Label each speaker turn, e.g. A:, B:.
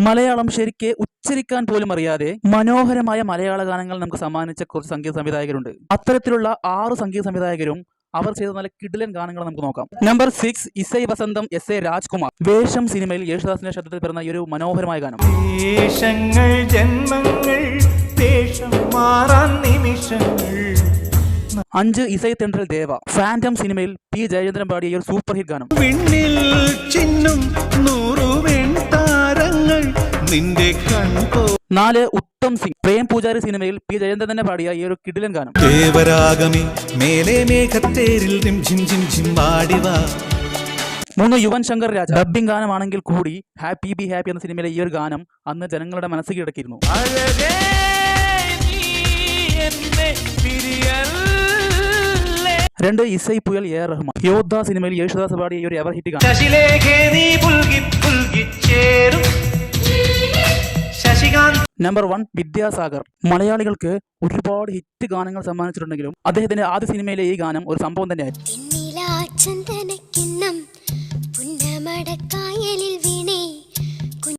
A: മലയാളം ശരിക്ക് ഉച്ചരിക്കാൻ പോലും അറിയാതെ മനോഹരമായ മലയാള ഗാനങ്ങൾ നമുക്ക് സമ്മാനിച്ച കുറച്ച് സംഗീത സംവിധായകരുണ്ട്. അത്തരത്തിലുള്ള 6 സംഗീത സംവിധായകരും അവർ ചെയ്ത നല്ല കിടിലൻ ഗാനങ്ങൾ നമുക്ക് നോക്കാം. നമ്പർ 6, ഇസൈ വസന്തം SA രാജ്കുമാർ. വേഷം സിനിമയിൽ യേശുദാസിന്റെ ശബ്ദത്തിൽ പിറന്ന ഈ ഒരു മനോഹരമായ ഗാനം.
B: ദേശങ്ങൾ ജന്മങ്ങൾ ദേശം മാറാൻ നിമിഷങ്ങൾ.
A: 5, ഇസൈ തെണ്ടൽ ദേവ. ഫാന്റം സിനിമയിൽ P ജയചന്ദ്രൻ പാടിയ ഈ ഒരു സൂപ്പർ ഹിറ്റ് ഗാനം.
B: വിണ്ണിൽ ചിന്നും 100 വെൺതാരങ്ങൾ നിന്റെ കൺപോ.
A: 4, ഉത്തം സിംഗ്. പ്രേം പൂജാരി സിനിമയിൽ P ജയചന്ദ്രൻ തന്നെ പാടിയ ഈ ഒരു കിടിലൻ ഗാനം.
B: ദേവരാഗമേ മേലെ മേഘത്തേരിൽ gym gym gym ആടിവാ.
A: 3, Yuvan Shankar രാജ. ഡബ്ബിംഗ് ഗാനമാണെങ്കിൽ കൂടി ഹാപ്പി ബി ഹാപ്പി എന്ന സിനിമയിലെ ഈ ഒരു ഗാനം അന്ന് ജനങ്ങളുടെ മനസ്സിൽ കിടക്കിയിരുന്നു. 2, ഇസൈ പുയൽ AR റഹ്മാൻ. യോദ്ധ സിനിമയിൽ യേശുദാസ് പാടിയ ഈ ഒരു എവർ ഹിറ്റ് ഗാനം. നമ്പർ 1, വിദ്യാസാഗർ. മലയാളികൾക്ക് ഒരുപാട് ഹിറ്റ് ഗാനങ്ങൾ സമ്മാനിച്ചിട്ടുണ്ടെങ്കിലും അദ്ദേഹത്തിന്റെ ആദ്യ സിനിമയിലെ ഈ ഗാനം ഒരു സംഭവം തന്നെയായിരുന്നു.